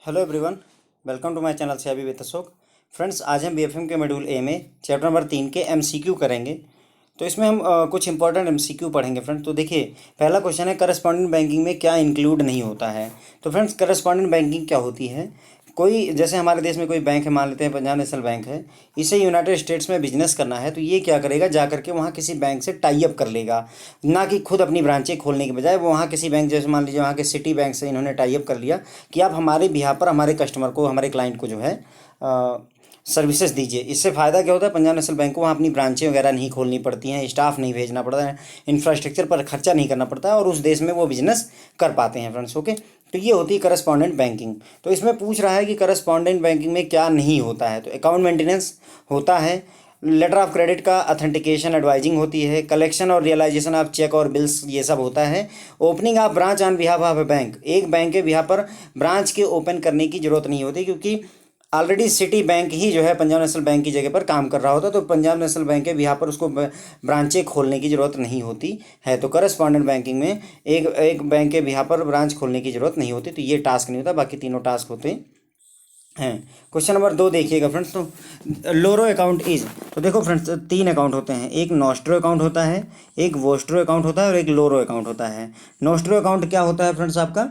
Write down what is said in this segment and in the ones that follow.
Hello everyone, welcome to my channel से अभी with Ashok. Friends, आज हम बीएफएम के मॉड्यूल ए में चैप्टर नंबर 3 के एमसीक्यू करेंगे। तो इसमें हम कुछ इंपॉर्टेंट एमसीक्यू पढ़ेंगे फ्रेंड्स। तो देखिए, पहला क्वेश्चन है करस्पॉन्डेंट बैंकिंग में क्या इंक्लूड नहीं होता है। तो फ्रेंड्स, करस्पॉन्डेंट बैंकिंग क्या होती है? कोई जैसे हमारे देश में कोई बैंक है, मान लेते हैं पंजाब नेशनल बैंक है, इसे यूनाइटेड स्टेट्स में बिजनेस करना है, तो ये क्या करेगा, जा करके वहाँ किसी बैंक से टाई अप कर लेगा। ना कि खुद अपनी ब्रांचें खोलने के बजाय वो वहाँ किसी बैंक, जैसे मान लीजिए वहाँ के सिटी बैंक से इन्होंने टाई अप कर लिया कि आप हमारे बिहार पर हमारे कस्टमर को, हमारे क्लाइंट को जो है सर्विसेज दीजिए। इससे फ़ायदा क्या होता है, पंजाब नेशनल बैंक को वहाँ अपनी ब्रांचें वगैरह नहीं खोलनी पड़ती हैं, स्टाफ नहीं भेजना पड़ता है, इंफ्रास्ट्रक्चर पर खर्चा नहीं करना पड़ता है, और उस देश में वो बिजनेस कर पाते हैं फ्रेंड्स। ओके, तो ये होती है करस्पॉन्डेंट बैंकिंग। तो इसमें पूछ रहा है कि करस्पॉन्डेंट बैंकिंग में क्या नहीं होता है। तो अकाउंट मेंटेनेंस होता है, लेटर ऑफ क्रेडिट का अथेंटिकेशन एडवाइजिंग होती है, कलेक्शन और रियलाइजेशन ऑफ चेक और बिल्स ये सब होता है, opening of branch on behalf of A bank, एक बैंक के बिहाफ पर ब्रांच के ओपन करने की ज़रूरत नहीं होती, क्योंकि ऑलरेडी सिटी बैंक ही जो है पंजाब नेशनल बैंक की जगह पर काम कर रहा होता है। तो पंजाब नेशनल बैंक के बिहाफ पर उसको ब्रांचें खोलने की ज़रूरत नहीं होती है। तो करस्पॉन्डेंट बैंकिंग में एक बैंक के बिहाफ पर ब्रांच खोलने की ज़रूरत नहीं होती। तो ये टास्क नहीं होता, बाकी तीनों टास्क होते हैं। क्वेश्चन नंबर 2 देखिएगा फ्रेंड्स। तो लोरो अकाउंट इज, तो देखो फ्रेंड्स, 3 अकाउंट होते हैं। एक नॉस्ट्रो अकाउंट होता है, एक वोस्ट्रो अकाउंट होता है, और एक लोरो अकाउंट होता है। नॉस्ट्रो अकाउंट क्या होता है फ्रेंड्स? आपका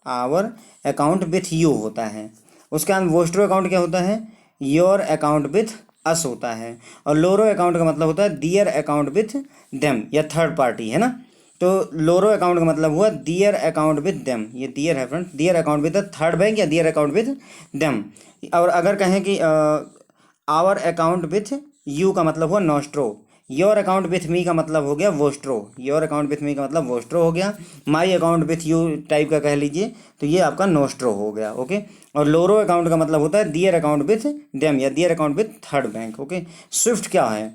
आवर अकाउंट विथ यू होता है। उसके बाद वोस्ट्रो अकाउंट क्या होता है? योर अकाउंट विथ अस होता है। और लोरो अकाउंट का मतलब होता है दियर अकाउंट विथ देम, या थर्ड पार्टी है ना। तो लोरो अकाउंट का मतलब हुआ दियर अकाउंट विथ देम, ये दियर है friends, their account with the third bank, या दियर अकाउंट विथ देम। और अगर कहें कि आवर अकाउंट विथ यू का मतलब हुआ nostro, your account with me का मतलब हो गया vostro, your account with me का मतलब वोस्ट्रो हो गया, my account with you type का कह लीजिए, तो ये आपका नोस्ट्रो हो गया। ओके, और लोरो अकाउंट का मतलब होता है दियर अकाउंट विथ देम, या their account with third bank. Okay, swift क्या है?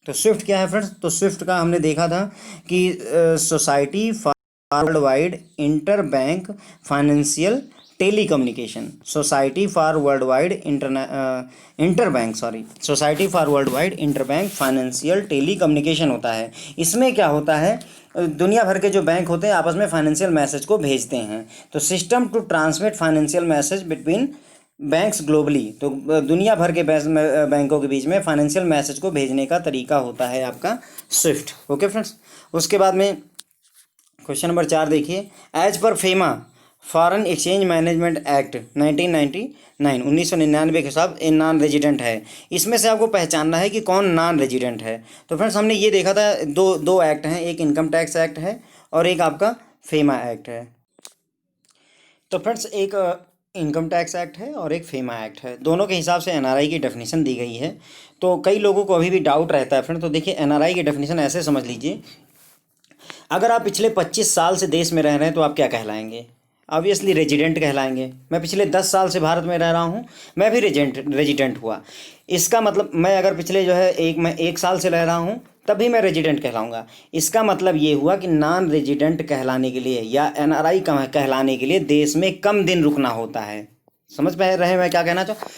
तो स्विफ्ट क्या है फ्रेंड्स? तो स्विफ्ट का हमने देखा था कि society for worldwide interbank financial telecommunication, society for worldwide interbank, sorry, society for worldwide interbank financial telecommunication होता है। इसमें क्या होता है, दुनिया भर के जो बैंक होते हैं आपस में फाइनेंशियल मैसेज को भेजते हैं। तो system to transmit financial message between banks globally, तो दुनिया भर के बैंकों के बीच में फाइनेंशियल मैसेज को भेजने का तरीका होता है आपका स्विफ्ट। ओके फ्रेंड्स, उसके बाद में क्वेश्चन नंबर 4 देखिए। एज पर FEMA foreign exchange management act 1999 के हिसाब ए नॉन रेजिडेंट है। इसमें से आपको पहचानना है कि कौन नॉन रेजिडेंट है। तो फ्रेंड्स, हमने ये देखा था, दो एक्ट हैं, एक इनकम टैक्स एक्ट है और एक आपका फेमा एक्ट है। तो फ्रेंड्स, एक इनकम टैक्स एक्ट है और एक फेमा एक्ट है। दोनों के हिसाब से एनआरआई की डेफिनेशन दी गई है। तो कई लोगों को अभी भी डाउट रहता है फ्रेंड। तो देखिए, एनआरआई की डेफिनेशन ऐसे समझ लीजिए, अगर आप पिछले 25 साल से देश में रह रहे हैं तो आप क्या कहलाएंगे? ऑब्वियसली रेजिडेंट कहलाएंगे। मैं पिछले 10 साल से भारत में रह रहा हूँ, मैं भी रेजिडेंट हुआ। इसका मतलब मैं अगर पिछले जो है मैं 1 साल से रह रहा हूँ तभी मैं रेजिडेंट कहलाऊंगा। इसका मतलब ये हुआ कि नॉन रेजिडेंट कहलाने के लिए या एनआरआई कहलाने के लिए देश में कम दिन रुकना होता है। समझ पा रहे हैं मैं क्या कहना चाहूँ?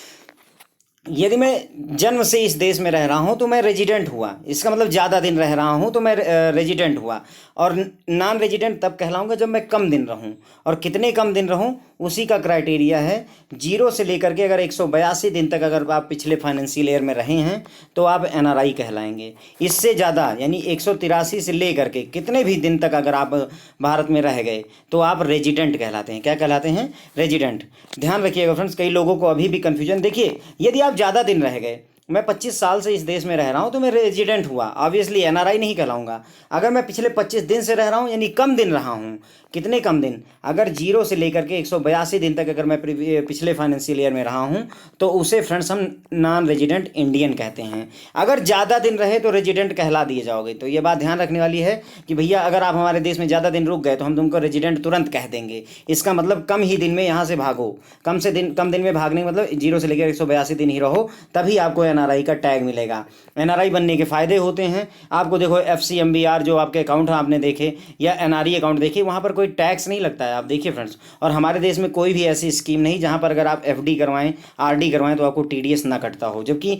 यदि मैं जन्म से इस देश में रह रहा हूँ तो मैं रेजिडेंट हुआ, इसका मतलब ज़्यादा दिन रह रहा हूँ तो मैं रेजिडेंट हुआ। और नॉन रेजिडेंट तब कहलाऊंगा जब मैं कम दिन रहूँ। और कितने कम दिन रहूँ, उसी का क्राइटेरिया है 0 से लेकर के अगर 182 दिन तक अगर आप पिछले फाइनेंशियल ईयर में रहे हैं तो आप एनआरआई कहलाएंगे। इससे ज़्यादा यानी 183 से लेकर के कितने भी दिन तक अगर आप भारत में रह गए तो आप रेजिडेंट कहलाते हैं। क्या कहलाते हैं? रेजिडेंट। ध्यान रखिएगा फ्रेंड्स, कई लोगों को अभी भी कन्फ्यूजन। देखिए, यदि आप ज़्यादा दिन रह गए, मैं 25 साल से इस देश में रह रहा हूँ तो मैं रेजिडेंट हुआ, ऑब्वियसली एनआरआई नहीं कहलाऊंगा। अगर मैं पिछले 25 दिन से रह रहा हूँ यानी कम दिन रहा हूँ, कितने कम दिन, अगर 0 से लेकर के 182 दिन तक अगर मैं पिछले फाइनेंशियल ईयर में रहा हूँ तो उसे फ्रेंड्स हम नॉन रेजिडेंट इंडियन कहते हैं। अगर ज़्यादा दिन रहे तो रेजिडेंट कहला दिए जाओगे। तो ये बात ध्यान रखने वाली है कि भैया अगर आप हमारे देश में ज़्यादा दिन रुक गए तो हम तुमको रेजिडेंट तुरंत कह देंगे। इसका मतलब कम ही दिन में यहाँ से भागो, कम दिन में भागने का मतलब 0 से लेकर 182 दिन ही रहो, तभी आपको एनआरआई का टैग मिलेगा। एनआरआई बनने के फ़ायदे होते हैं आपको। देखो, एफसीएमबीआर जो आपके अकाउंट हैं आपने देखे, या एनआरई अकाउंट देखे, वहाँ पर कोई टैक्स नहीं लगता है, आप देखिए फ्रेंड्स। और हमारे देश में कोई भी ऐसी स्कीम नहीं जहाँ पर अगर आप एफडी करवाएं, आरडी करवाएं तो आपको टीडीएस ना कटता हो। जबकि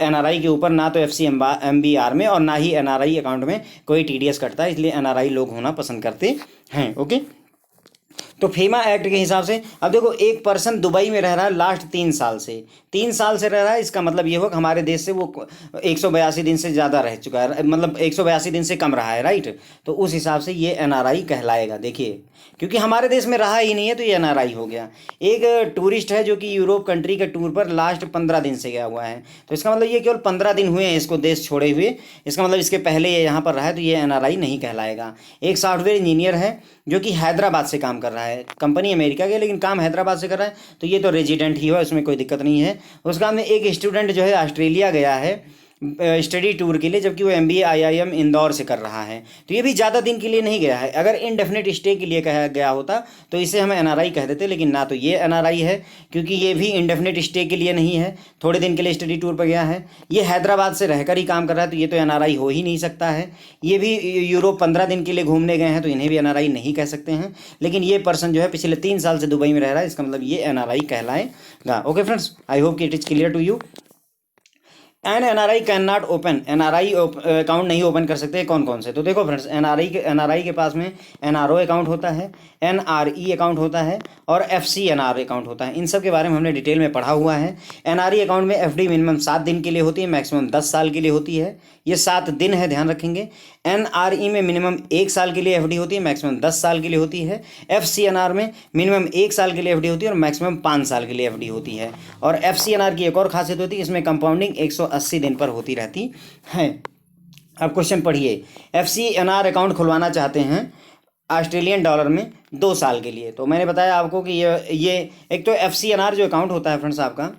एनआरआई के ऊपर ना तो एफसीएमबीआर में और ना ही एनआरई अकाउंट में कोई टीडीएस कटता है, इसलिए एनआरई लोग होना पसंद करते हैं। ओके, तो फेमा एक्ट के हिसाब से अब देखो, एक पर्सन दुबई में रह रहा है लास्ट 3 साल से, 3 साल से रह रहा है, इसका मतलब ये हो कि हमारे देश से वो 182 दिन से ज़्यादा रह चुका है, मतलब 182 दिन से कम रहा है, राइट। तो उस हिसाब से ये एनआरआई कहलाएगा। देखिए, क्योंकि हमारे देश में रहा ही नहीं है तो ये एनआरआई हो गया। एक टूरिस्ट है जो कि यूरोप कंट्री के टूर पर लास्ट 15 दिन से गया हुआ है, तो इसका मतलब ये केवल 15 दिन हुए हैं इसको देश छोड़े हुए, इसका मतलब इसके पहले ये यहाँ पर रहा है, तो ये एनआरआई नहीं कहलाएगा। एक सॉफ्टवेयर इंजीनियर है जो कि हैदराबाद से काम कर रहा है, कंपनी अमेरिका की लेकिन काम हैदराबाद से कर रहा है, तो ये तो रेजिडेंट ही हुआ, उसमें कोई दिक्कत नहीं है। उसका हमने एक स्टूडेंट जो है ऑस्ट्रेलिया गया है स्टडी टूर के लिए, जबकि वो एमबीए आईआईएम इंदौर से कर रहा है, तो ये भी ज़्यादा दिन के लिए नहीं गया है। अगर इनडेफिनेट स्टे के लिए कहा गया होता तो इसे हम एनआरआई कह देते, लेकिन ना तो ये एनआरआई है क्योंकि ये भी इनडेफिनेट स्टे के लिए नहीं है, थोड़े दिन के लिए स्टडी टूर पर गया है। ये हैदराबाद से रहकर ही काम कर रहा है, तो ये तो एनआरआई हो ही नहीं सकता है। ये भी यूरोप 15 दिन के लिए घूमने गए हैं, तो इन्हें भी एनआरआई नहीं कह सकते हैं। लेकिन ये पर्सन जो है पिछले 3 साल से दुबई में रह रहा है, इसका मतलब ये एनआरआई कहलाएगा। ओके फ्रेंड्स, आई होप कि it is clear to you. An NRI can not open, NRI account नहीं ओपन कर सकते कौन कौन से? तो देखो फ्रेंड्स, एनआरआई के पास में एनआरओ अकाउंट होता है, एनआरई अकाउंट होता है और एफसीएनआर अकाउंट होता है। इन सब के बारे में हमने डिटेल में पढ़ा हुआ है। एनआरई अकाउंट में एफडी मिनिमम 7 दिन के लिए होती है, मैक्सिमम 10 साल के लिए होती है, ये 7 दिन है, ध्यान रखेंगे। एनआरई में मिनिमम 1 साल के लिए एफडी होती है, मैक्सिमम 10 साल के लिए होती है। एफसीएनआर में मिनिमम 1 साल के लिए एफडी होती है और मैक्सिमम 5 साल के लिए एफडी होती है। और एफसीएनआर की एक और खासियत होती है, इसमें कंपाउंडिंग 180 दिन पर होती रहती है। अब क्वेश्चन पढ़िए, एफसीएनआर अकाउंट खुलवाना चाहते हैं ऑस्ट्रेलियन डॉलर में 2 साल के लिए। तो मैंने बताया आपको कि ये एक तो एफसीएनआर जो अकाउंट होता है फ्रेंड्स आपका,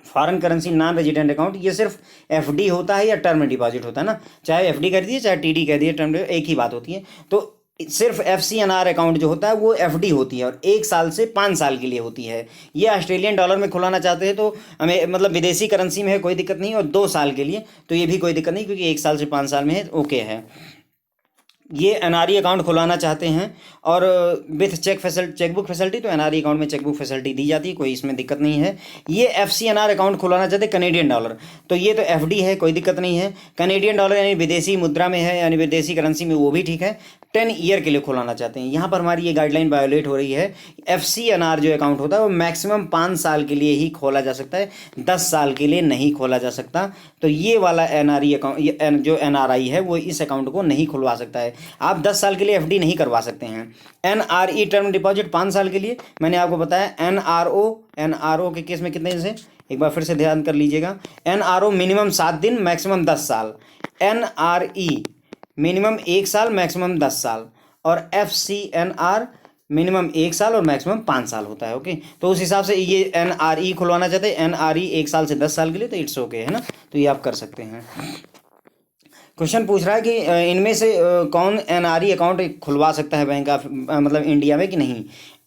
foreign currency non resident account, ये सिर्फ एफडी होता है या टर्म डिपॉजिट होता है ना, चाहे एफडी कर दिए चाहे टीडी कर दिए, टर्म एक ही बात होती है। तो सिर्फ एफसीएनआर अकाउंट जो होता है वो एफडी होती है और 1 साल से 5 साल के लिए होती है। ये ऑस्ट्रेलियन डॉलर में खुलाना चाहते हैं तो हमें मतलब विदेशी करेंसी में है, कोई दिक्कत नहीं, और 2 साल के लिए तो ये भी कोई दिक्कत नहीं, क्योंकि 1 साल से 5 साल में है, ओके है। ये एनआरई अकाउंट खुलवाना चाहते हैं और विथ चेकबुक फैसिलिटी, तो एनआरई अकाउंट में चेकबुक फैसिलिटी दी जाती है, कोई इसमें दिक्कत नहीं है। ये एफसीएनआर अकाउंट खुलवाना चाहते हैं कनेडियन डॉलर, तो ये तो एफडी है, कोई दिक्कत नहीं है। कनेडियन डॉलर यानी विदेशी मुद्रा में है, यानी विदेशी करेंसी में, वो भी ठीक है। 10 ईयर के लिए खुलाना चाहते हैं, यहाँ पर हमारी ये गाइडलाइन वायोलेट हो रही है। एफसीएनआर जो अकाउंट होता है वो मैक्सिमम 5 साल के लिए ही खोला जा सकता है, 10 साल के लिए नहीं खोला जा सकता। तो ये वाला एनआरई अकाउंट जो एनआरआई है वो इस अकाउंट को नहीं खुलवा सकता है। आप 10 साल के लिए एफडी नहीं करवा सकते हैं। एनआरई टर्म डिपॉजिट 5 साल के लिए, मैंने आपको बताया। एनआरओ के केस में कितने दिन से, एक बार फिर से ध्यान कर लीजिएगा। एनआरओ मिनिमम 7 दिन, मैक्सिमम 10 साल। एनआरई मिनिमम 1 साल, मैक्सिमम 10 साल। और एफसीएनआर मिनिमम 1 साल और मैक्सिमम 5 साल होता है। ओके, तो उस हिसाब से ये एनआरई खुलवाना चाहते हैं, एनआरई 1 साल से 10 साल के लिए, तो इट्स ओके है ना, तो ये आप कर सकते हैं। क्वेश्चन पूछ रहा है कि इनमें से कौन एनआरई अकाउंट खुलवा सकता है बैंक ऑफ मतलब इंडिया में कि नहीं।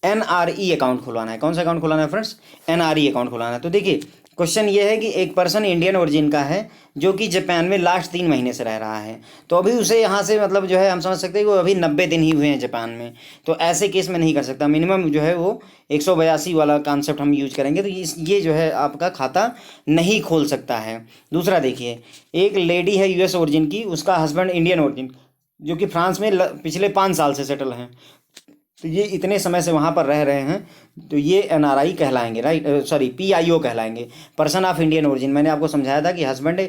एनआरई अकाउंट खुलवाना है, कौन सा अकाउंट खुलवाना है फ्रेंड्स? एनआरई अकाउंट खुलवाना है। तो देखिए, क्वेश्चन ये है कि एक पर्सन इंडियन ओरिजिन का है जो कि जापान में लास्ट 3 महीने से रह रहा है, तो अभी उसे यहाँ से मतलब जो है हम समझ सकते हैं कि वो अभी 90 दिन ही हुए हैं जापान में, तो ऐसे केस में नहीं कर सकता। मिनिमम जो है वो 182 वाला कॉन्सेप्ट हम यूज करेंगे, तो ये जो है आपका खाता नहीं खोल सकता है। दूसरा देखिए, एक लेडी है यूएस ओरिजिन की, उसका हस्बैंड इंडियन ओरिजिन जो कि फ्रांस में पिछले 5 साल से सेटल हैं, तो ये इतने समय से वहाँ पर रह रहे हैं, तो ये एनआरआई कहलाएंगे, राइट, सॉरी पीआईओ कहलाएंगे, पर्सन ऑफ इंडियन ओरिजिन। मैंने आपको समझाया था कि हस्बैंड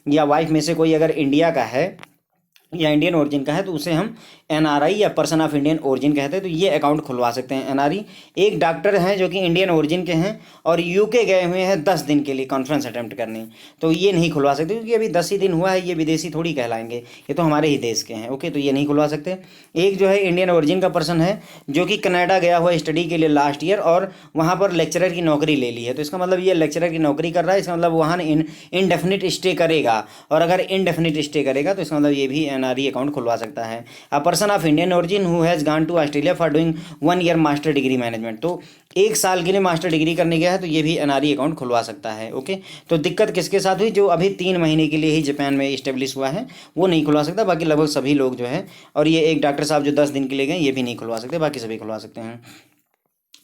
या वाइफ में से कोई अगर इंडिया का है या इंडियन ओरिजिन का है तो उसे हम एनआरआई या पर्सन ऑफ इंडियन ओरिजिन कहते हैं, तो ये अकाउंट खुलवा सकते हैं एनआरई। एक डॉक्टर हैं जो कि इंडियन ओरिजिन के हैं और यूके गए हुए हैं 10 दिन के लिए कॉन्फ्रेंस अटेम्प्ट करने, तो ये नहीं खुलवा सकते क्योंकि अभी 10 ही दिन हुआ है, ये विदेशी थोड़ी कहलाएंगे, ये तो हमारे ही देश के हैं। ओके, तो ये नहीं खुलवा सकते। एक जो है इंडियन ओरिजिन का पर्सन है जो कि कनाडा गया हुआ स्टडी के लिए लास्ट ईयर और वहाँ पर लेक्चरर की नौकरी ले ली है, तो इसका मतलब ये लेक्चरर की नौकरी कर रहा है, इसका मतलब वहाँ इनडेफिनिट स्टे करेगा, और अगर इनडेफिनिट स्टे करेगा तो इसका मतलब ये भी एनआरई अकाउंट खुलवा सकता है। A person of Indian origin who has gone to Australia for doing 1 year master degree management, तो 1 साल के लिए मास्टर डिग्री करने गया है, तो ये भी एनआरई अकाउंट खुलवा सकता है। ओके, तो दिक्कत किसके साथ हुई? जो अभी 3 महीने के लिए ही जापान में इस्टेब्लिश हुआ है वो नहीं खुलवा सकता, बाकी लगभग सभी लोग जो है, और ये एक डॉक्टर साहब जो 10 दिन के लिए गए ये भी नहीं खुलवा सकते, बाकी सभी खुलवा सकते हैं।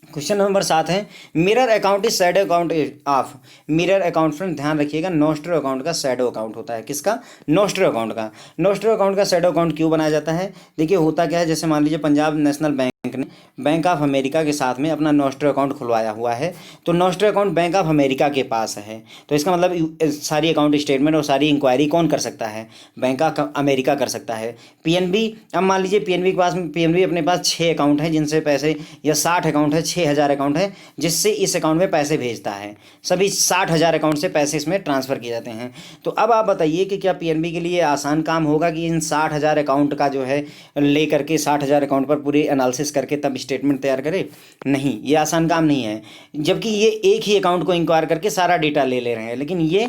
क्वेश्चन नंबर 7 है, mirror account is shadow account of. Mirror account friend ध्यान रखिएगा, नोस्ट्रो अकाउंट का शैडो अकाउंट होता है। किसका? नोस्ट्रो अकाउंट का। नोस्ट्रो अकाउंट का शैडो अकाउंट क्यों बनाया जाता है? देखिए होता क्या है, जैसे मान लीजिए पंजाब नेशनल बैंक बैंक ने बैंक ऑफ अमेरिका के साथ में अपना नॉस्ट्रो अकाउंट खुलवाया हुआ है। तो nostro account bank of America के पास है, तो इसका मतलब सारी अकाउंट स्टेटमेंट और सारी इंक्वायरी कौन कर सकता है? बैंक ऑफ अमेरिका कर सकता है। पीएनबी, अब मान लीजिए पीएनबी के पास, पीएनबी अपने पास 6 अकाउंट है जिनसे पैसे, या 60 अकाउंट है, 6000 अकाउंट है जिससे इस अकाउंट में पैसे भेजता है। सभी 60,000 अकाउंट से पैसे इसमें ट्रांसफ़र किए जाते हैं। तो अब आप बताइए कि क्या पीएनबी के लिए आसान काम होगा कि इन 60,000 अकाउंट का जो है ले करके 60,000 अकाउंट पर पूरी एनालिसिस करके तब स्टेटमेंट तैयार करे? नहीं, ये आसान काम नहीं है। जबकि ये एक ही अकाउंट को इंक्वायर करके सारा डेटा ले ले रहे हैं, लेकिन ये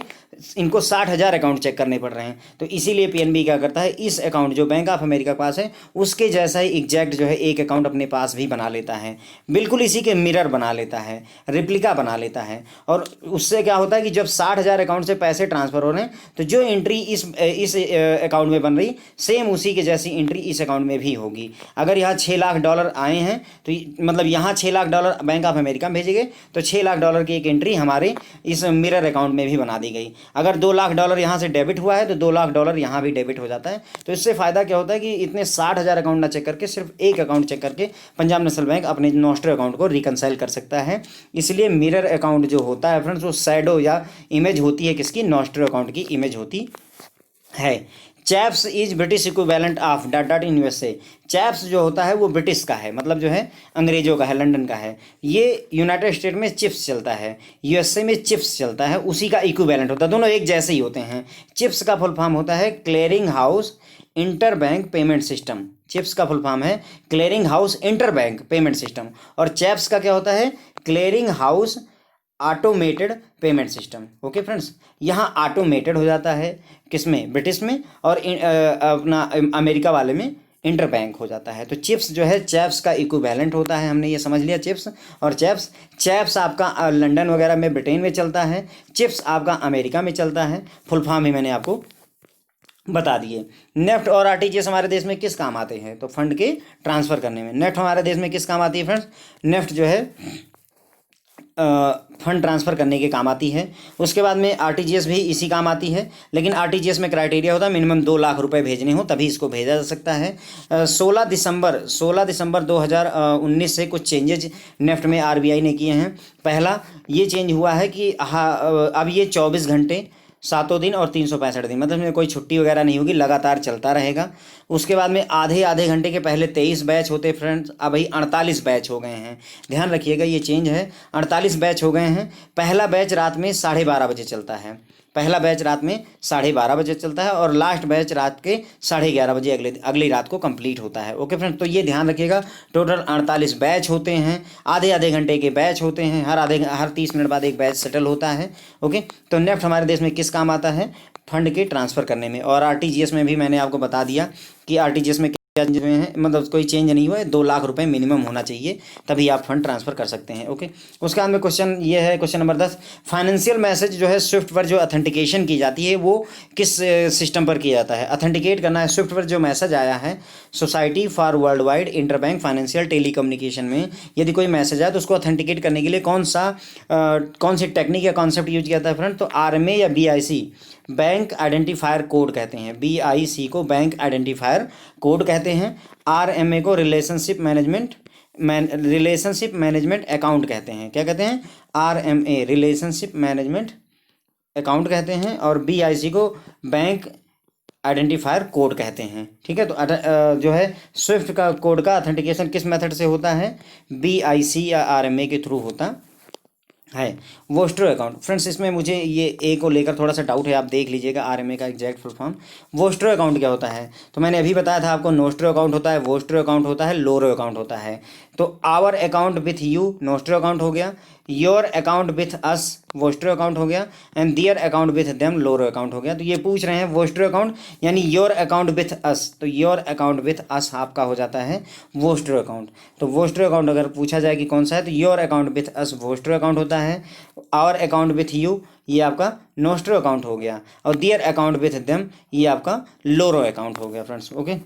इनको 60,000 अकाउंट चेक करने पड़ रहे हैं। तो इसीलिए पीएनबी क्या करता है, इस अकाउंट जो बैंक ऑफ अमेरिका के पास है उसके जैसा ही एग्जैक्ट जो है एक अकाउंट अपने पास भी बना लेता है, बिल्कुल इसी के मिरर बना लेता है, रिप्लिका बना लेता है। और उससे क्या होता है कि जब 60,000 अकाउंट से पैसे ट्रांसफ़र हो रहे हैं तो जो एंट्री इस अकाउंट में बन रही सेम उसी के जैसी एंट्री इस अकाउंट में भी होगी। अगर यहाँ $6 लाख आए हैं तो मतलब यहाँ $6 लाख बैंक ऑफ अमेरिका में भेजे गए, तो $6 लाख की एक एंट्री हमारे इस मिरर अकाउंट में भी बना दी गई। अगर $2 लाख यहाँ से डेबिट हुआ है तो $2 लाख यहाँ भी डेबिट हो जाता है। तो इससे फ़ायदा क्या होता है कि इतने 60,000 अकाउंट ना चेक करके सिर्फ एक अकाउंट चेक करके पंजाब नेशनल बैंक अपने नॉस्ट्रो अकाउंट को रिकनसाइल कर सकता है। इसलिए मिरर अकाउंट जो होता है फ्रेंड्स, वो शैडो या इमेज होती है किसकी? नॉस्ट्रो अकाउंट की इमेज होती है। Chaps is British equivalent of dot dot in USA. Chaps जो होता है वो ब्रिटिश का है, मतलब जो है अंग्रेजों का है, लंदन का है। ये यूनाइटेड स्टेट में चिप्स चलता है, यूएसए में चिप्स चलता है, उसी का इक्विवेलेंट होता है, दोनों एक जैसे ही होते हैं। चिप्स का फुल फॉर्म होता है clearing house inter bank payment system. Chips का फुल फॉर्म है clearing house inter bank payment system, और चैप्स का क्या होता है? Clearing house automated payment system. Okay friends, यहाँ ऑटोमेटेड हो जाता है किसमें? ब्रिटिश में, और अपना अमेरिका वाले में इंटर बैंक हो जाता है। तो चिप्स जो है चैप्स का इक्विवेलेंट होता है, हमने ये समझ लिया चिप्स और चैप्स। चैप्स आपका लंदन वगैरह में, ब्रिटेन में चलता है, चिप्स आपका अमेरिका में चलता है। फुल फॉर्म ही मैंने आपको बता दिए। नेफ्ट और आरटीजीएस हमारे देश में किस काम आते हैं? तो फंड के ट्रांसफ़र करने में। नेफ्ट हमारे देश में किस काम आती है फ्रेंड्स? नेफ्ट जो है फंड ट्रांसफ़र करने के काम आती है। उसके बाद में आरटीजीएस भी इसी काम आती है, लेकिन आरटीजीएस में क्राइटेरिया होता है मिनिमम 2 लाख रुपए भेजने हो तभी इसको भेजा जा सकता है। 16 दिसंबर 2019 से कुछ चेंजेज नेफ्ट में आरबीआई ने किए हैं। पहला ये चेंज हुआ है कि अब ये 24 घंटे 7 दिन और 365 दिन, मतलब इसमें कोई छुट्टी वगैरह नहीं होगी, लगातार चलता रहेगा। उसके बाद में आधे घंटे के पहले 23 बैच होते फ्रेंड्स, अब भाई 48 बैच हो गए हैं। ध्यान रखिएगा ये चेंज है, 48 बैच हो गए हैं। पहला बैच रात में 12:30 बजे चलता है, पहला बैच रात में 12:30 बजे चलता है, और लास्ट बैच रात के 11:30 बजे अगली रात को कंप्लीट होता है। ओके फ्रेंड, तो ये ध्यान रखिएगा, टोटल 48 बैच होते हैं, आधे घंटे के बैच होते हैं, हर 30 मिनट बाद एक बैच सेटल होता है। ओके, तो नेफ्ट हमारे देश में किस काम आता है? फंड के ट्रांसफ़र करने में। और आरटीजीएस में भी मैंने आपको बता दिया कि आरटीजीएस में क्या चेंज हुए हैं, मतलब कोई चेंज नहीं हुआ है, 2 लाख रुपए मिनिमम होना चाहिए तभी आप फंड ट्रांसफ़र कर सकते हैं। ओके, उसके बाद में क्वेश्चन ये है, क्वेश्चन नंबर 10, फाइनेंशियल मैसेज जो है स्विफ्ट पर जो अथेंटिकेशन की जाती है वो किस सिस्टम पर किया जाता है? अथेंटिकेट करना है स्विफ्ट पर जो मैसेज आया है society for world wide interbank financial telecommunication में, यदि कोई मैसेज आए तो उसको अथेंटिकेट करने के लिए कौन सी टेक्निक या कॉन्सेप्ट यूज किया जाता है फ्रेंड? तो आरएमए या बीआईसी, बैंक आइडेंटिफायर कोड कहते हैं। बीआईसी को बैंक आइडेंटिफायर कोड कहते हैं। आरएमए को रिलेशनशिप मैनेजमेंट अकाउंट कहते हैं। क्या कहते हैं? आरएमए रिलेशनशिप मैनेजमेंट अकाउंट कहते हैं, और बीआईसी को बैंक आइडेंटिफायर कोड कहते हैं। ठीक है, तो जो है स्विफ्ट का कोड का अथेंटिकेशन किस मेथड से होता है? बीआईसी या आरएमए के थ्रू होता है। वोस्ट्रो अकाउंट फ्रेंड्स, इसमें मुझे ये ए को लेकर थोड़ा सा डाउट है, आप देख लीजिएगा आरएमए का exact full form. Vostro account क्या होता है? तो मैंने अभी बताया था आपको, नोस्ट्रो अकाउंट होता है, वोस्ट्रो अकाउंट होता है, लोरो अकाउंट होता है। तो our account with you nostro account हो गया, your account with us vostro account हो गया, and their account with them loro account हो गया। तो ये पूछ रहे हैं वोस्ट्रो अकाउंट यानी योर अकाउंट विथ अस, तो योर अकाउंट विथ अस आपका हो जाता है वोस्ट्रो अकाउंट। तो वोस्ट्रो अकाउंट अगर पूछा जाए कि कौन सा है, तो your account with us vostro account होता है। आवर अकाउंट विथ यू ये आपका नोस्ट्रो अकाउंट हो गया, और दियर अकाउंट विथ देम ये आपका लोरो अकाउंट हो गया फ्रेंड्स। ओके,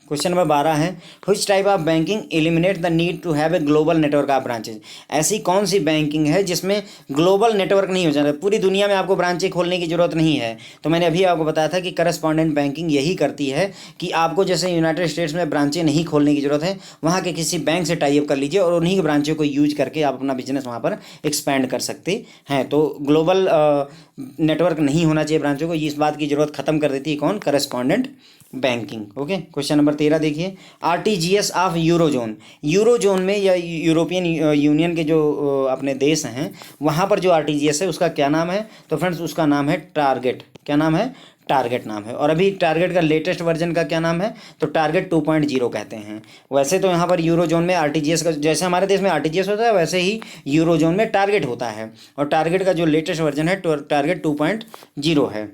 क्वेश्चन नंबर 12 है, which type of banking eliminate the need to have a global network of branches. ऐसी कौन सी बैंकिंग है जिसमें ग्लोबल नेटवर्क नहीं हो जाता, पूरी दुनिया में आपको ब्रांचें खोलने की जरूरत नहीं है। तो मैंने अभी आपको बताया था कि करस्पॉन्डेंट बैंकिंग यही करती है कि आपको जैसे यूनाइटेड स्टेट्स में ब्रांचें नहीं खोलने की जरूरत है, वहाँ के किसी बैंक से टाई अप कर लीजिए और उन्हीं की ब्रांचों को यूज करके आप अपना बिजनेस वहाँ पर एक्सपैंड कर सकते हैं। तो ग्लोबल नेटवर्क नहीं होना चाहिए ब्रांचों को, इस बात की जरूरत खत्म कर देती है कौन, correspondent banking. Okay, question number 13 देखिए, आरटीजीएस ऑफ यूरोजोन। यूरोजोन में या यूरोपियन यूनियन के जो अपने देश हैं वहाँ पर जो आरटीजीएस है उसका क्या नाम है, तो फ्रेंड्स उसका नाम है टारगेट। क्या नाम है, टारगेट नाम है। और अभी टारगेट का लेटेस्ट वर्जन का क्या नाम है, तो टारगेट 2.0 कहते हैं। वैसे तो यहाँ पर यूरोजोन में आरटीजीएस का, जैसे हमारे देश में आरटीजीएस होता है वैसे ही यूरोजोन में टारगेट होता है, और टारगेट का जो लेटेस्ट वर्जन है टारगेट 2.0 है।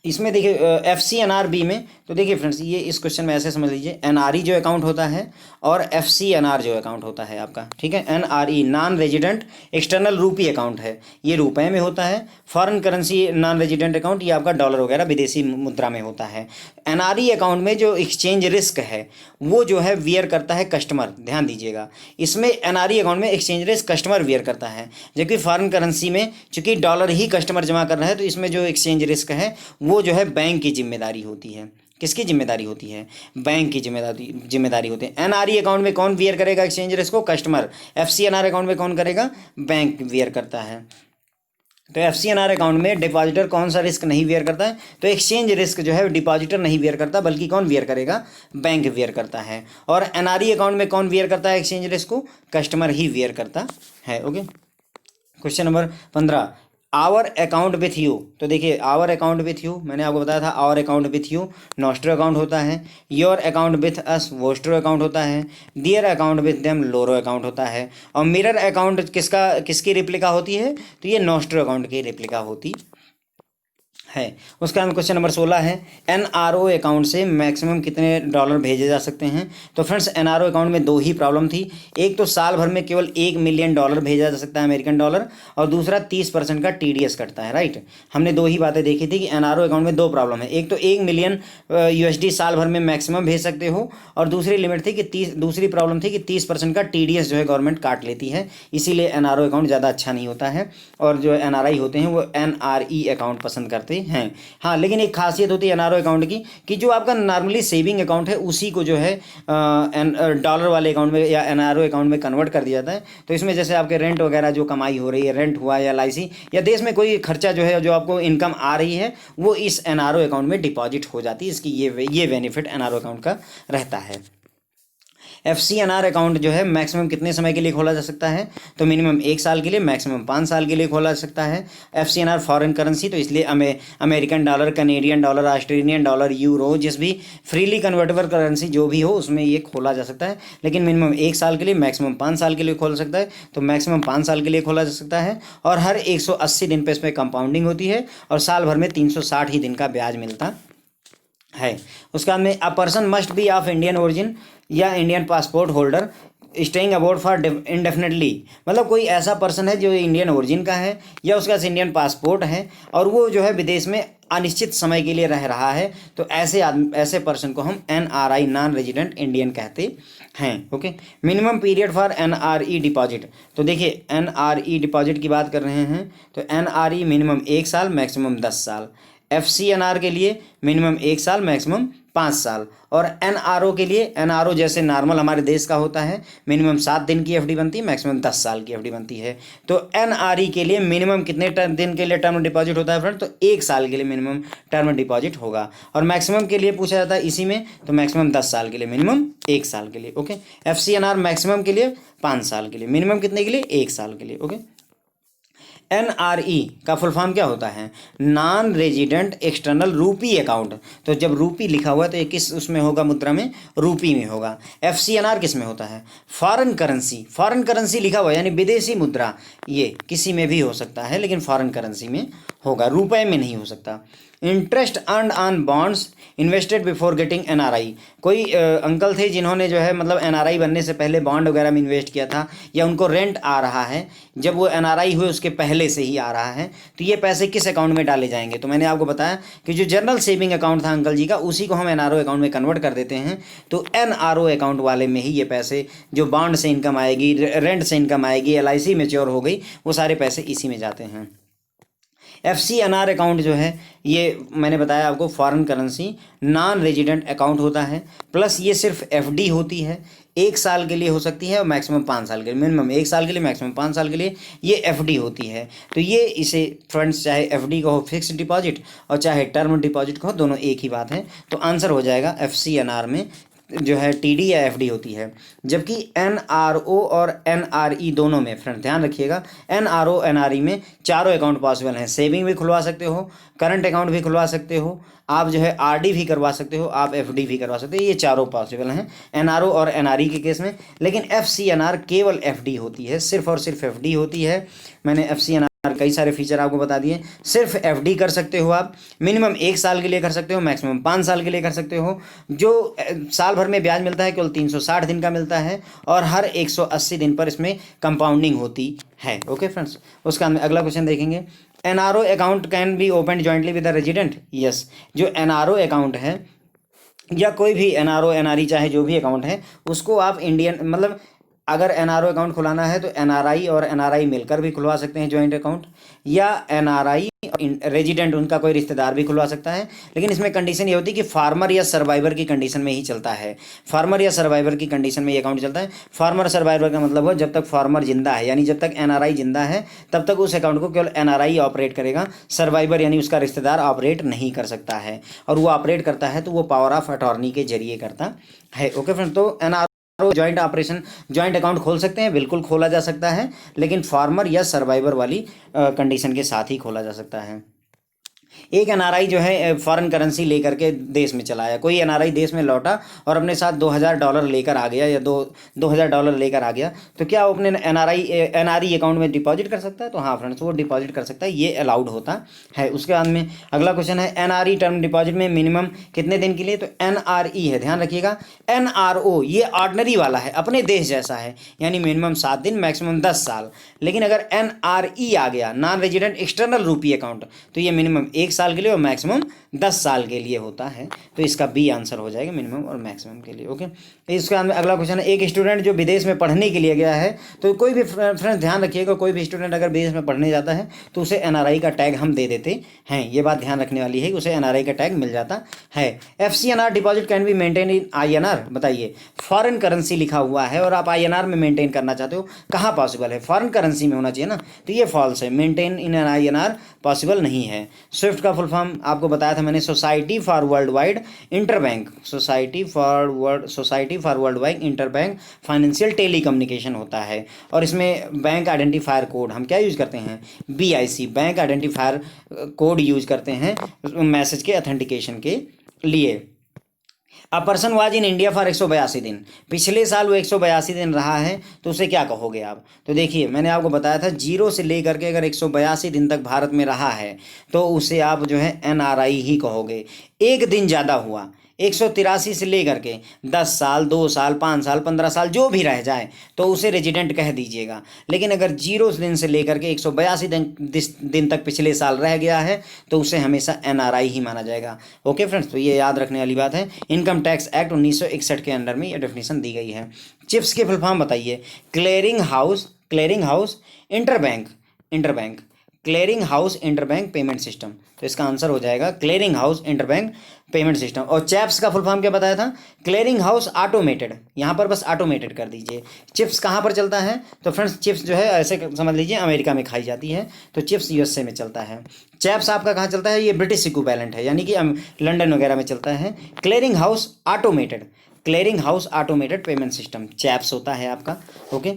इसमें देखिए FCNR में, तो देखिए फ्रेंड्स ये इस क्वेश्चन में ऐसे समझ लीजिए, NRE जो अकाउंट होता है और FCNR जो अकाउंट होता है आपका, ठीक है। NRE नॉन रेजिडेंट एक्सटर्नल रूपी अकाउंट है, ये रुपए में होता है। Foreign currency non resident account ये आपका डॉलर वगैरह विदेशी मुद्रा में होता है। NRE अकाउंट में जो एक्सचेंज रिस्क है वो जो है वियर करता है कस्टमर, ध्यान दीजिएगा। इसमें NRE अकाउंट में एक्सचेंज रिस्क कस्टमर वियर करता है, जबकि फॉरेन करेंसी में चूंकि डॉलर ही कस्टमर जमा कर रहा है तो इसमें जो एक्सचेंज रिस्क है वो जो है बैंक की जिम्मेदारी होती है। किसकी जिम्मेदारी होती है, बैंक की जिम्मेदारी होती है। NRE अकाउंट में कौन वियर करेगा एक्सचेंज रिस्क को, कस्टमर। FCNR अकाउंट में कौन करेगा, बैंक वियर करता है। तो FCNR अकाउंट में डिपॉजिटर कौन सा रिस्क नहीं वियर करता है, तो एक्सचेंज रिस्क जो है डिपॉजिटर नहीं वियर करता, बल्कि कौन वियर करेगा, बैंक वियर करता है। और NRE अकाउंट में कौन वियर करता है एक्सचेंज रिस्क को, कस्टमर ही वियर करता है। Okay, question number 15, our account with you. तो देखिए आवर अकाउंट विथ यू मैंने आपको बताया था, our account with you nostro account होता है, your account with us vostro account होता है, their account with them loro account होता है, और मिरर अकाउंट किसकी रिप्लिका होती है, तो ये नॉस्ट्रो अकाउंट की रिप्लिका होती है। उसका क्वेश्चन नंबर 16 है, NRO अकाउंट से मैक्सिमम कितने डॉलर भेजे जा सकते हैं। तो फ्रेंड्स NRO अकाउंट में दो ही प्रॉब्लम थी, एक तो साल भर में केवल $1 मिलियन भेजा जा सकता है अमेरिकन डॉलर, और दूसरा 30% का TDS कटता है, राइट। हमने दो ही बातें देखी थी कि NRO अकाउंट में दो प्रॉब्लम है, एक तो 1 मिलियन USD साल भर में मैक्सिमम भेज सकते हो, और दूसरी लिमिट थी कि दूसरी प्रॉब्लम थी कि 30% का TDS जो है गवर्नमेंट काट लेती है, इसीलिए NRO अकाउंट ज़्यादा अच्छा नहीं होता है, और जो NRI होते हैं वो NRE अकाउंट पसंद करते हैं। हाँ, लेकिन एक खासियत होती है NRO अकाउंट की कि जो आपका नॉर्मली सेविंग अकाउंट है उसी को जो है डॉलर वाले अकाउंट में या NRO अकाउंट में कन्वर्ट कर दिया जाता है। तो इसमें जैसे आपके रेंट वगैरह जो कमाई हो रही है, रेंट हुआ या LIC या देश में कोई खर्चा जो है जो आपको इनकम आ रही है वो इस NRO अकाउंट में डिपॉजिट हो जाती है, इसकी ये बेनिफिट NRO अकाउंट का रहता है। FCNR अकाउंट जो है मैक्सिमम कितने समय के लिए खोला जा सकता है, तो मिनिमम 1 साल के लिए, मैक्सिमम 5 साल के लिए खोला जा सकता है। FCNR फॉरेन करेंसी, तो इसलिए American dollar, Canadian dollar, Australian dollar, euro, जिस भी फ्रीली कन्वर्टेबल करेंसी जो भी हो उसमें ये खोला जा सकता है, लेकिन मिनिमम 1 साल के लिए, मैक्सिमम 5 साल के लिए खोल सकता है। तो मैक्सिमम 5 साल के लिए खोला जा सकता है, और हर 180 दिन पे इसमें कंपाउंडिंग होती है, और साल भर में 360 ही दिन का ब्याज मिलता है। उसके बाद में a person must be of Indian origin या Indian passport holder staying about for indefinitely, मतलब कोई ऐसा पर्सन है जो इंडियन ओरिजिन का है या उसका इंडियन पासपोर्ट है और वो जो है विदेश में अनिश्चित समय के लिए रह रहा है, तो ऐसे पर्सन को हम NRI नॉन रेजिडेंट इंडियन कहते हैं। Okay, minimum period for NRE deposit. तो देखिए NRE डिपॉजिट की बात कर रहे हैं, तो NRE मिनिमम 1 साल, मैक्सिमम 10 साल। FCNR के लिए मिनिमम 1 साल, मैक्सिमम 5 साल, और NRO के लिए, NRO जैसे नॉर्मल हमारे देश का होता है, मिनिमम 7 दिन की FD बनती है, मैक्सिमम 10 साल की FD बनती है। तो NRE के लिए मिनिमम कितने दिन के लिए टर्म डिपॉजिट होता है फ्रेंड, तो 1 साल के लिए मिनिमम टर्म डिपॉजिट होगा, और मैक्सिमम के लिए पूछा जाता है इसी में, तो मैक्सिमम 10 साल के लिए, मिनिमम 1 साल के लिए। ओके, FCNR मैक्सिमम के लिए 5 साल के लिए, मिनिमम कितने के लिए, 1 साल के लिए। ओके, NRE का फुल फॉर्म क्या होता है, नॉन रेजिडेंट एक्सटर्नल रूपी अकाउंट। तो जब रूपी लिखा हुआ है तो ये किस उसमें होगा, मुद्रा में, रूपी में होगा। FCNR किस में होता है, फॉरेन करेंसी, फॉरेन करेंसी लिखा हुआ है यानी विदेशी मुद्रा, ये किसी में भी हो सकता है लेकिन फॉरेन करेंसी में होगा, रुपए में नहीं हो सकता। Interest earned on bonds invested before getting NRI. कोई अंकल थे जिन्होंने जो है मतलब एनआरआई बनने से पहले बॉन्ड वगैरह में इन्वेस्ट किया था, या उनको रेंट आ रहा है जब वो एनआरआई हुए उसके पहले से ही आ रहा है, तो ये पैसे किस अकाउंट में डाले जाएंगे? तो मैंने आपको बताया कि जो जनरल सेविंग अकाउंट था अंकल जी का, उसी को हम एनआरओ अकाउंट में कन्वर्ट कर देते हैं। तो एनआरओ अकाउंट वाले में ही ये पैसे, जो बॉन्ड से इनकम आएगी, रेंट से इनकम आएगी, एलआईसी मैच्योर हो गई, वो सारे पैसे इसी में जाते हैं। FCNR अकाउंट जो है ये मैंने बताया आपको foreign currency non resident account होता है, प्लस ये सिर्फ FD होती है, 1 साल के लिए हो सकती है और मैक्सिमम 5 साल के लिए, मिनिमम 1 साल के लिए मैक्सिमम 5 साल के लिए ये FD होती है। तो ये इसे फ्रेंड्स चाहे FD का हो फिक्स्ड डिपॉजिट और चाहे टर्म डिपॉजिट का हो, दोनों एक ही बात है। तो आंसर हो जाएगा FCNR में जो है TD या FD होती है। जबकि NRO और NRE दोनों में फ्रेंड ध्यान रखिएगा, NRO NRE में चारों अकाउंट पॉसिबल हैं। सेविंग भी खुलवा सकते हो, करंट अकाउंट भी खुलवा सकते हो, आप जो है RD भी करवा सकते हो, आप FD भी करवा सकते हो, ये चारों पॉसिबल हैं NRO और NRE के केस में। लेकिन FCNR केवल FD होती है, सिर्फ और सिर्फ FD होती है। मैंने FCNR कई सारे फीचर आपको बता दिए। सिर्फ FD कर सकते हो आप, मिनिमम 1 साल के लिए कर सकते हो, मैक्सिमम 5 साल के लिए कर सकते हो। जो साल भर में ब्याज मिलता है केवल 360 दिन का मिलता है, और हर 180 दिन पर इसमें कंपाउंडिंग होती है। ओके फ्रेंड्स, उसका हम अगला क्वेश्चन देखेंगे। NRO account can be open jointly with the resident. Yes, जो NRO अकाउंट है या कोई भी NRO NRE चाहे जो भी अकाउंट है, उसको आप इंडियन मतलब अगर NRO अकाउंट खुलाना है तो NRI और NRI मिलकर भी खुलवा सकते हैं जॉइंट अकाउंट, या NRI रेजिडेंट उनका कोई रिश्तेदार भी खुलवा सकता है। लेकिन इसमें कंडीशन ये होती है कि फार्मर या सर्वाइवर की कंडीशन में ही चलता है। फार्मर या सर्वाइवर की कंडीशन में ये अकाउंट चलता है। फार्मर सर्वाइवर का मतलब हो जब तक फार्मर जिंदा है, यानी जब तक NRI जिंदा है तब तक उस अकाउंट को केवल NRI ऑपरेट करेगा, सर्वाइवर यानी उसका रिश्तेदार ऑपरेट नहीं कर सकता है। और वो ऑपरेट करता है तो वो पावर ऑफ अटॉर्नी के जरिए करता है। ओके फ्रेंड, तो जॉइंट ऑपरेशन जॉइंट अकाउंट खोल सकते हैं, बिल्कुल खोला जा सकता है, लेकिन फार्मर या सर्वाइवर वाली कंडीशन के साथ ही खोला जा सकता है। एक NRI जो है फॉरेन करेंसी लेकर के देश में चला आया, कोई NRI देश में लौटा और अपने साथ $2000 लेकर आ गया, या $2000 लेकर आ गया, तो क्या वो अपने NRE अकाउंट में डिपॉजिट कर सकता है? तो हाँ फ्रेंड्स, वो डिपॉजिट कर सकता है, ये अलाउड होता है। उसके बाद में अगला क्वेश्चन है NRE टर्म डिपॉजिट में मिनिमम कितने दिन के लिए? तो NRE है, ध्यान रखिएगा। NRO ये ऑर्डनरी वाला है, अपने देश जैसा है, यानी मिनिमम 7 दिन मैक्सिमम 10 साल। लेकिन अगर NRE आ गया, नॉन रेजिडेंट एक्सटर्नल रूपी अकाउंट, तो ये मिनिमम 1 साल के लिए और मैक्सिमम 10 साल के लिए होता है। तो इसका B आंसर हो जाएगा, मिनिमम और मैक्सिमम के लिए। ओके, इसके बाद में अगला क्वेश्चन है, एक स्टूडेंट जो विदेश में पढ़ने के लिए गया है, तो कोई भी फ्रेंड्स ध्यान रखिएगा, कोई भी स्टूडेंट अगर विदेश में पढ़ने जाता है तो उसे NRI का टैग हम दे देते हैं। ये बात ध्यान रखने वाली है कि उसे NRI का टैग मिल जाता है। FCNR deposit can be maintain in INR। बताइए, फॉरेन करेंसी लिखा हुआ है और आप INR में मेंटेन करना चाहते हो, कहाँ पॉसिबल है? फॉरेन करेंसी में होना चाहिए ना, तो ये फॉल्स है, मेंटेन इन INR पॉसिबल नहीं है। स्विफ्ट का फुल फॉर्म आपको बताया था मैंने, society for world wide interbank, society for world wide interbank financial telecommunication होता है। और इसमें बैंक आइडेंटिफायर कोड हम क्या यूज़ करते हैं? BIC, bank identifier code use करते हैं मैसेज के ऑथेंटिकेशन के लिए। A person was in India for 182 दिन, पिछले साल वो 182 दिन रहा है, तो उसे क्या कहोगे आप? तो देखिए, मैंने आपको बताया था 0 से लेकर के अगर 182 दिन तक भारत में रहा है तो उसे आप जो है NRI ही कहोगे। एक दिन ज़्यादा हुआ, 183 से लेकर के 10 साल, 2 साल, 5 साल, 15 साल जो भी रह जाए तो उसे रेजिडेंट कह दीजिएगा। लेकिन अगर 0 दिन से लेकर के 182 दिन तक पिछले साल रह गया है तो उसे हमेशा NRI ही माना जाएगा। ओके फ्रेंड्स, तो ये याद रखने वाली बात है। इनकम टैक्स एक्ट 1961 के अंडर में ये डेफिनेशन दी गई है। चिप्स के फुल फॉर्म बताइए। Clearing house interbank clearing house interbank payment system, तो इसका आंसर हो जाएगा clearing house interbank payment system. और चैप्स का फुल फॉर्म क्या बताया था? क्लियरिंग हाउस ऑटोमेटेड, यहाँ पर बस ऑटोमेटेड कर दीजिए। चिप्स कहाँ पर चलता है? तो फ्रेंड्स, चिप्स जो है ऐसे समझ लीजिए अमेरिका में खाई जाती है, तो चिप्स USA में चलता है। चैप्स आपका कहाँ चलता है? ये ब्रिटिश इक्विवेलेंट है, यानी कि लंदन वगैरह में चलता है। Clearing house automated payment system chaps होता है आपका। ओके,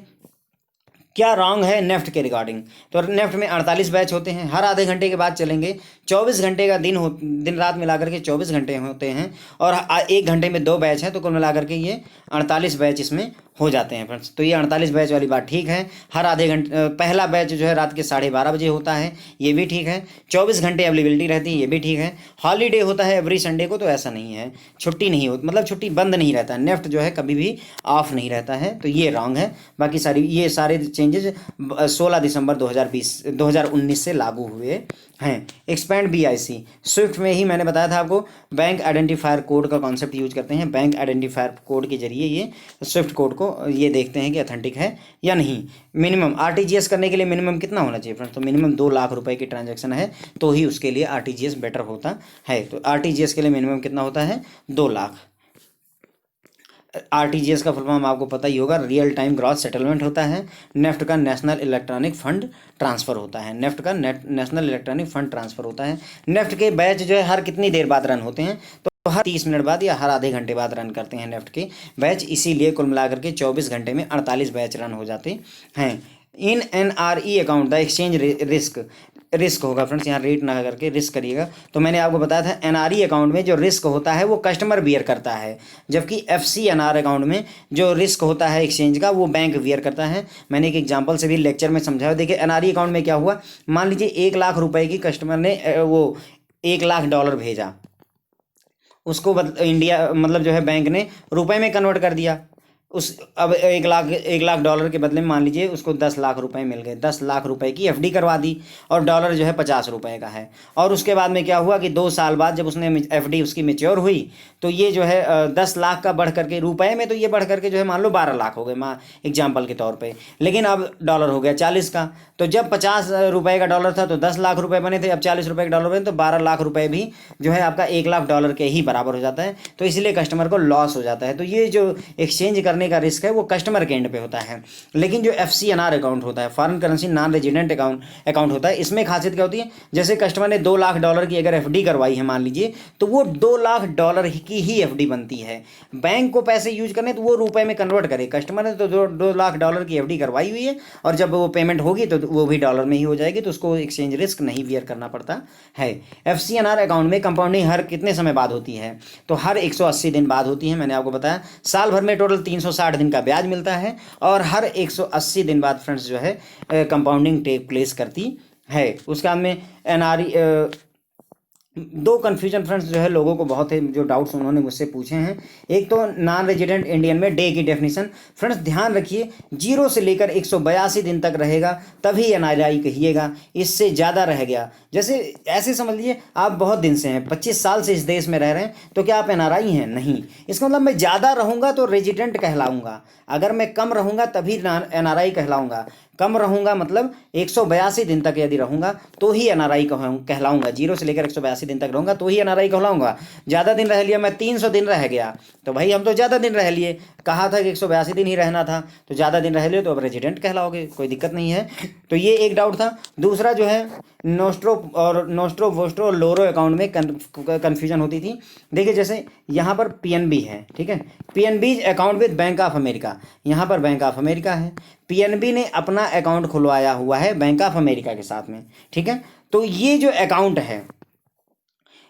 क्या रॉन्ग है नेफ्ट के रिगार्डिंग? तो नेफ्ट में 48 बैच होते हैं, हर आधे घंटे के बाद चलेंगे। 24 घंटे का दिन रात मिलाकर के 24 घंटे होते हैं, और 1 घंटे में 2 बैच हैं, तो कुल मिलाकर के ये 48 बैच इसमें हो जाते हैं फ्रेंड्स। तो ये 48 बैच वाली बात ठीक है। हर आधे घंटे पहला बैच जो है रात के 12:30 बजे होता है, ये भी ठीक है। 24 घंटे अवेलेबिलिटी रहती है, ये भी ठीक है। हॉलीडे होता है एवरी संडे को, तो ऐसा नहीं है, छुट्टी नहीं होती, मतलब छुट्टी बंद नहीं रहता है, नेफ्ट जो है कभी भी ऑफ नहीं रहता है, तो ये रॉन्ग है। बाकी ये सारे चेंजेस 16 दिसंबर 2019 से लागू हुए हैं। एक्सपैंड BIC स्विफ्ट में ही मैंने बताया था आपको, बैंक आइडेंटिफायर कोड का कॉन्सेप्ट यूज करते हैं। बैंक आइडेंटिफायर कोड के जरिए ये स्विफ्ट कोड को ये देखते हैं कि अथेंटिक है या नहीं। मिनिमम RTGS करने के लिए मिनिमम कितना होना चाहिए फ्रेंड्स? तो मिनिमम 2 लाख रुपए की ट्रांजैक्शन है तो ही उसके लिए RTGS बेटर होता है। तो RTGS के लिए मिनिमम कितना होता है? 2 लाख। RTGS का फुल फॉर्म आपको पता ही होगा, रियल टाइम ग्रॉस सेटलमेंट होता है। नेफ्ट का नेशनल इलेक्ट्रॉनिक फंड ट्रांसफ़र होता है। नेफ्ट का नेशनल इलेक्ट्रॉनिक फंड ट्रांसफ़र होता है। नेफ्ट के बैच जो है हर कितनी देर बाद रन होते हैं? तो हर 30 मिनट बाद या हर आधे घंटे बाद रन करते हैं नेफ्ट के बैच, इसीलिए कुल मिलाकर के 24 घंटे में 48 बैच रन हो जाते हैं। इन NRE account the exchange risk होगा फ्रेंड्स, यहाँ रेट ना करके रिस्क करिएगा। तो मैंने आपको बताया था NRE अकाउंट में जो रिस्क होता है वो कस्टमर बियर करता है, जबकि FCNR अकाउंट में जो रिस्क होता है एक्सचेंज का वो बैंक बियर करता है। मैंने एक एग्जांपल से भी लेक्चर में समझाया। देखिए NRE अकाउंट में क्या हुआ, मान लीजिए 1 लाख रुपए की कस्टमर ने वो $1 लाख भेजा, उसको इंडिया मतलब जो है बैंक ने रुपए में कन्वर्ट कर दिया। अब 1 लाख डॉलर के बदले में मान लीजिए उसको 10 लाख रुपए मिल गए। 10 लाख रुपए की FD करवा दी और डॉलर जो है 50 रुपए का है। और उसके बाद में क्या हुआ कि 2 साल बाद जब उसने FD उसकी मेच्योर हुई तो ये जो है 10 लाख का बढ़ करके रुपए में, तो ये बढ़ करके जो है मान लो 12 लाख हो गए, एग्जाम्पल के तौर पर। लेकिन अब डॉलर हो गया 40 का, तो जब 50 रुपए का डॉलर था तो 10 लाख रुपए बने थे, अब 40 रुपए का डॉलर बने तो 12 लाख रुपए भी जो है आपका 1 लाख डॉलर के ही बराबर हो जाता है। तो इसलिए कस्टमर को लॉस हो जाता है। तो ये जो एक्सचेंज करने का रिस्क है वो कस्टमर के एंड पे होता है। लेकिन जो FCNR अकाउंट होता है, foreign currency non resident account होता है, इसमें खासियत क्या होती है, जैसे कस्टमर ने 2 लाख डॉलर की अगर FD करवाई है मान लीजिए, तो वो 2 लाख डॉलर की ही FD बनती है। बैंक को पैसे यूज करने तो वो रुपए में कन्वर्ट करे। कस्टमर ने तो 2 लाख डॉलर की FD करवाई हुई है और जब वो पेमेंट होगी तो वो भी डॉलर में ही हो जाएगी, तो उसको एक्सचेंज रिस्क नहीं बियर करना पड़ता है। FCNR अकाउंट में कंपाउंडिंग हर कितने समय बाद होती है? तो हर 180 दिन बाद होती है। मैंने आपको बताया साल भर में टोटल 360 दिन का ब्याज मिलता है और हर 180 दिन बाद फ्रेंड्स जो है कंपाउंडिंग टेक प्लेस करती है। उसके बाद में NRE 2 कन्फ्यूजन फ्रेंड्स जो है लोगों को बहुत है, जो डाउट्स उन्होंने मुझसे पूछे हैं। एक तो नॉन रेजिडेंट इंडियन में डे की डेफिनेशन, फ्रेंड्स ध्यान रखिए 0 से लेकर 182 दिन तक रहेगा तभी NRI कहिएगा, इससे ज़्यादा रह गया, जैसे ऐसे समझ लीजिए आप बहुत दिन से हैं, 25 साल से इस देश में रह रहे हैं, तो क्या आप NRI हैं? नहीं। इसका मतलब मैं ज़्यादा रहूँगा तो रेजिडेंट कहलाऊँगा, अगर मैं कम रहूँगा तभी NRI कहलाऊँगा। कम रहूँगा मतलब 182 दिन तक यदि रहूँगा तो ही NRI कहलाऊँगा। 0 से लेकर 182 दिन तक रहूँगा तो ही NRI कहलाऊँगा। ज़्यादा दिन रह लिया, मैं 300 दिन रह गया तो भाई हम तो ज़्यादा दिन रह लिए, कहा था कि 182 दिन ही रहना था, तो ज़्यादा दिन रह लिए तो अब रेजिडेंट कहलाओगे, कोई दिक्कत नहीं है। तो ये एक डाउट था। दूसरा जो है नोस्ट्रो वोस्ट्रो और लोरो अकाउंट में कन्फ्यूजन होती थी। देखिए जैसे यहाँ पर PNB है, ठीक है, PNB account with bank of America, यहाँ पर बैंक ऑफ अमेरिका है, PNB ने अपना अकाउंट खुलवाया हुआ है बैंक ऑफ अमेरिका के साथ में, ठीक है। तो ये जो अकाउंट है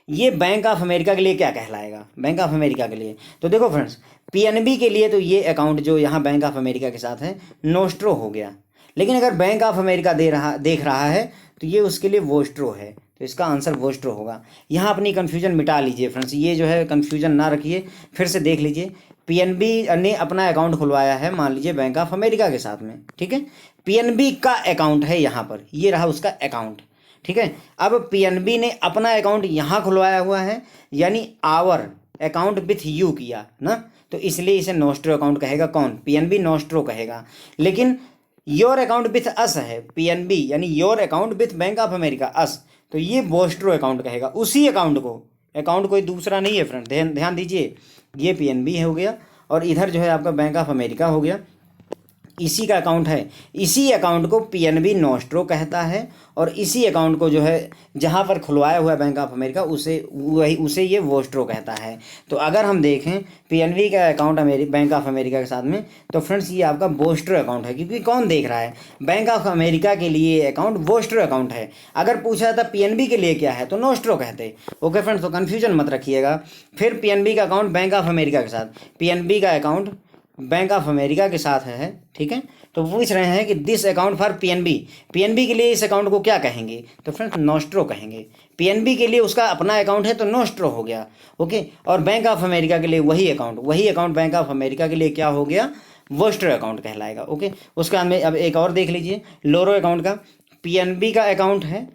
ये बैंक ऑफ अमेरिका के लिए क्या कहलाएगा? बैंक ऑफ अमेरिका के लिए तो देखो फ्रेंड्स, PNB के लिए तो ये अकाउंट जो यहाँ बैंक ऑफ अमेरिका के साथ है नोस्ट्रो हो गया, लेकिन अगर बैंक ऑफ अमेरिका देख रहा है तो ये उसके लिए वोस्ट्रो है, तो इसका आंसर वोस्ट्रो होगा। यहाँ अपनी कन्फ्यूजन मिटा लीजिए फ्रेंड्स, ये जो है कन्फ्यूजन ना रखिए, फिर से देख लीजिए। PNB ने अपना अकाउंट खुलवाया है मान लीजिए बैंक ऑफ अमेरिका के साथ में, ठीक है, PNB का अकाउंट है यहाँ पर, ये रहा उसका अकाउंट, ठीक है। अब PNB ने अपना अकाउंट यहाँ खुलवाया हुआ है, यानी आवर अकाउंट विथ यू किया ना, तो इसलिए इसे नोस्ट्रो अकाउंट कहेगा। कौन? PNB नोस्ट्रो कहेगा। लेकिन योर अकाउंट विथ अस है PNB, यानी your account with bank of America us, तो ये वोस्ट्रो अकाउंट कहेगा उसी अकाउंट को, अकाउंट कोई दूसरा नहीं है फ्रेंड, ध्यान दीजिए। ये PNB हो गया और इधर जो है आपका बैंक ऑफ अमेरिका हो गया, इसी का अकाउंट है, इसी अकाउंट को PNB नोस्ट्रो कहता है और इसी अकाउंट को जो है जहाँ पर खुलवाया हुआ है बैंक ऑफ अमेरिका उसे ये वोस्ट्रो कहता है। तो अगर हम देखें PNB का अकाउंट बैंक ऑफ अमेरिका के साथ में, तो फ्रेंड्स ये आपका वोस्ट्रो अकाउंट है, क्योंकि कौन देख रहा है? बैंक ऑफ अमेरिका के लिए अकाउंट वोस्ट्रो अकाउंट है। अगर पूछा था PNB के लिए क्या है तो नोस्ट्रो कहते। ओके फ्रेंड्स, तो कन्फ्यूजन मत रखिएगा। फिर PNB का अकाउंट बैंक ऑफ अमेरिका के साथ, PNB का अकाउंट बैंक ऑफ अमेरिका के साथ है, ठीक है। तो पूछ रहे हैं कि this account for PNB, PNB के लिए इस अकाउंट को क्या कहेंगे, तो फ्रेंड्स नोस्ट्रो कहेंगे। पीएनबी के लिए उसका अपना अकाउंट है तो नोस्ट्रो हो गया, ओके। और बैंक ऑफ अमेरिका के लिए वही अकाउंट बैंक ऑफ अमेरिका के लिए क्या हो गया, वोस्टर अकाउंट कहलाएगा, ओके। उसका हमें अब एक और देख लीजिए लोरो अकाउंट का। पीएनबी का अकाउंट है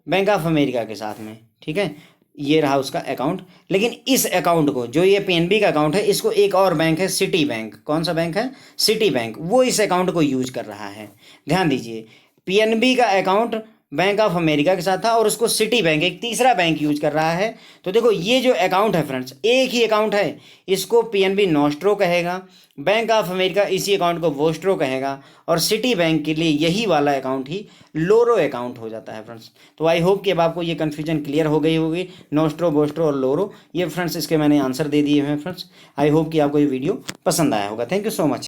बैंक ऑफ अमेरिका के साथ में, ठीक है, ये रहा उसका अकाउंट। लेकिन इस अकाउंट को, जो ये पीएनबी का अकाउंट है, इसको एक और बैंक है सिटी बैंक, कौन सा बैंक है, सिटी बैंक, वो इस अकाउंट को यूज कर रहा है। ध्यान दीजिए, पीएनबी का अकाउंट बैंक ऑफ अमेरिका के साथ था और उसको सिटी बैंक, एक तीसरा बैंक यूज कर रहा है। तो देखो ये जो अकाउंट है फ्रेंड्स, एक ही अकाउंट है, इसको पीएनबी नोस्ट्रो कहेगा, बैंक ऑफ अमेरिका इसी अकाउंट को वोस्ट्रो कहेगा, और सिटी बैंक के लिए यही वाला अकाउंट ही लोरो अकाउंट हो जाता है फ्रेंड्स। तो आई होप कि अब आपको ये कन्फ्यूजन क्लियर हो गई होगी, नोस्ट्रो, वोस्ट्रो और लोरो, ये फ्रेंड्स इसके मैंने आंसर दे दिए हैं फ्रेंड्स। आई होप कि आपको ये वीडियो पसंद आया होगा। Thank you so much.